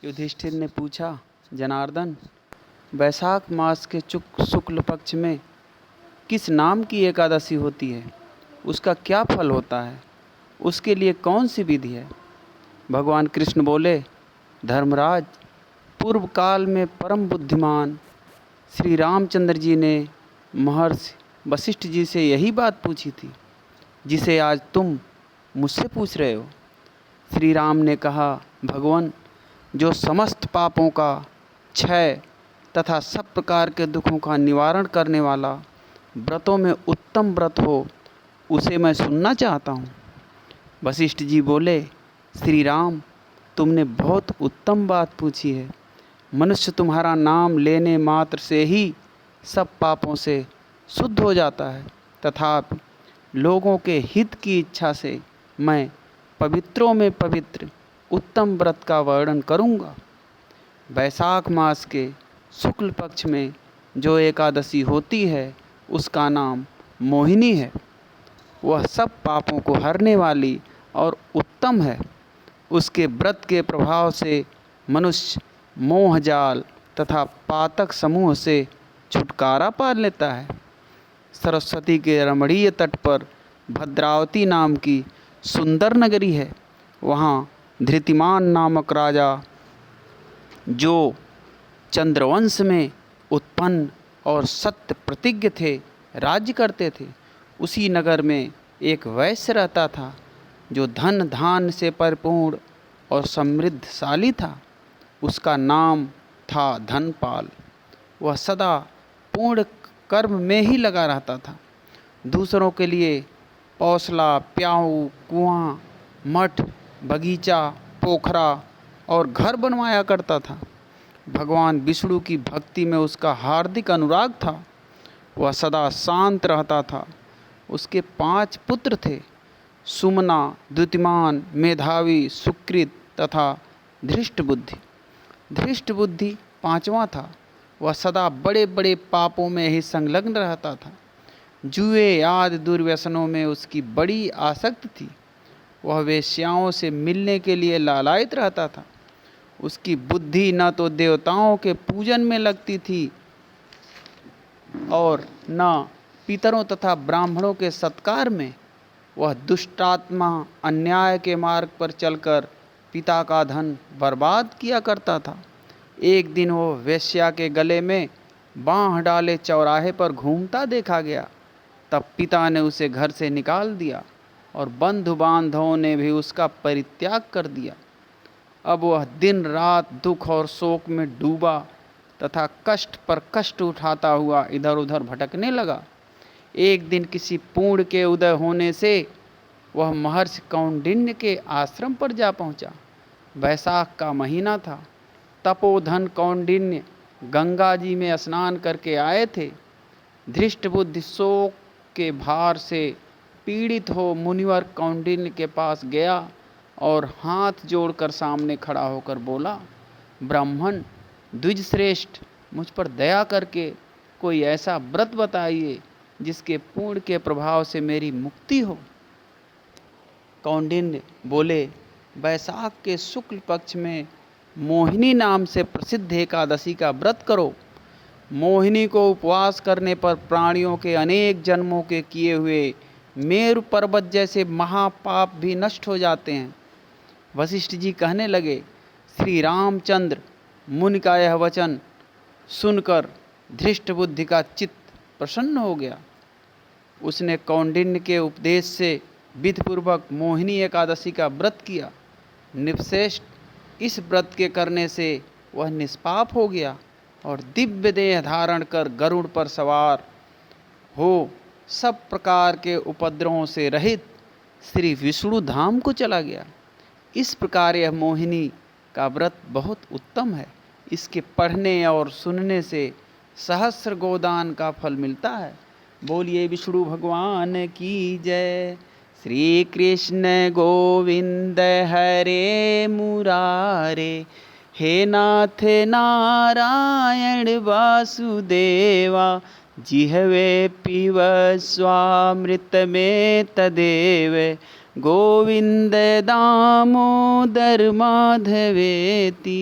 युधिष्ठिर ने पूछा, जनार्दन, वैशाख मास के शुक्ल पक्ष में किस नाम की एकादशी होती है? उसका क्या फल होता है? उसके लिए कौन सी विधि है? भगवान कृष्ण बोले, धर्मराज, पूर्व काल में परम बुद्धिमान श्री रामचंद्र जी ने महर्षि वशिष्ठ जी से यही बात पूछी थी जिसे आज तुम मुझसे पूछ रहे हो। श्री राम ने कहा, भगवान, जो समस्त पापों का क्षय तथा सब प्रकार के दुखों का निवारण करने वाला व्रतों में उत्तम व्रत हो, उसे मैं सुनना चाहता हूँ। वशिष्ठ जी बोले, श्री राम, तुमने बहुत उत्तम बात पूछी है। मनुष्य तुम्हारा नाम लेने मात्र से ही सब पापों से शुद्ध हो जाता है, तथापि लोगों के हित की इच्छा से मैं पवित्रों में पवित्र उत्तम व्रत का वर्णन करूँगा। वैशाख मास के शुक्ल पक्ष में जो एकादशी होती है उसका नाम मोहिनी है। वह सब पापों को हरने वाली और उत्तम है। उसके व्रत के प्रभाव से मनुष्य मोहजाल तथा पातक समूह से छुटकारा पा लेता है। सरस्वती के रमणीय तट पर भद्रावती नाम की सुंदर नगरी है। वहाँ धृतिमान नामक राजा, जो चंद्रवंश में उत्पन्न और सत्य प्रतिज्ञ थे, राज्य करते थे। उसी नगर में एक वैश्य रहता था जो धन धान्य से परिपूर्ण और समृद्धशाली था। उसका नाम था धनपाल। वह सदा पूर्ण कर्म में ही लगा रहता था। दूसरों के लिए पौसला, प्याऊ, कुआं, मठ, बगीचा, पोखरा और घर बनवाया करता था। भगवान विष्णु की भक्ति में उसका हार्दिक अनुराग था। वह सदा शांत रहता था। उसके 5 पुत्र थे, सुमना, द्युतिमान, मेधावी, सुकृत तथा धृष्टबुद्धि। धृष्टबुद्धि 5वां था। वह सदा बड़े बड़े पापों में ही संलग्न रहता था। जुए आदि दुर्व्यसनों में उसकी बड़ी आसक्ति थी। वह वेश्याओं से मिलने के लिए लालायित रहता था। उसकी बुद्धि न तो देवताओं के पूजन में लगती थी और न पितरों तथा ब्राह्मणों के सत्कार में। वह दुष्टात्मा अन्याय के मार्ग पर चलकर पिता का धन बर्बाद किया करता था। एक दिन वो वेश्या के गले में बांह डाले चौराहे पर घूमता देखा गया। तब पिता ने उसे घर से निकाल दिया और बंधु बांधवों ने भी उसका परित्याग कर दिया। अब वह दिन रात दुख और शोक में डूबा तथा कष्ट पर कष्ट उठाता हुआ इधर उधर भटकने लगा। एक दिन किसी पूर्ण के उदय होने से वह महर्षि कौंडिन्य के आश्रम पर जा पहुंचा। वैशाख का महीना था। तपोधन कौंडिन्य गंगा जी में स्नान करके आए थे। धृष्टबुद्धि शोक के भार से पीड़ित हो मुनिवर कौंडिन्य के पास गया और हाथ जोड़कर सामने खड़ा होकर बोला, ब्राह्मण द्विजश्रेष्ठ, मुझ पर दया करके कोई ऐसा व्रत बताइए जिसके पूर्ण के प्रभाव से मेरी मुक्ति हो। कौंडिन्य बोले, वैशाख के शुक्ल पक्ष में मोहिनी नाम से प्रसिद्ध एकादशी का व्रत करो। मोहिनी को उपवास करने पर प्राणियों के अनेक जन्मों के किए हुए मेरु पर्वत जैसे महापाप भी नष्ट हो जाते हैं। वशिष्ठ जी कहने लगे, श्री रामचंद्र मुनि का यह वचन सुनकर धृष्टबुद्धि का चित्त प्रसन्न हो गया। उसने कौंडिन्य के उपदेश से विधिपूर्वक मोहिनी एकादशी का व्रत किया। निपश्रेष्ठ इस व्रत के करने से वह निष्पाप हो गया और दिव्य देह धारण कर गरुड़ पर सवार हो सब प्रकार के उपद्रवों से रहित श्री विष्णु धाम को चला गया। इस प्रकार यह मोहिनी का व्रत बहुत उत्तम है। इसके पढ़ने और सुनने से सहस्र गोदान का फल मिलता है। बोलिए विष्णु भगवान की जय। श्री कृष्ण गोविंद हरे मुरारे, हे नाथ नारायण वासुदेवा, जिह्वे पिब स्वामृत में तदेव, गोविंद दामोदर माधवेति।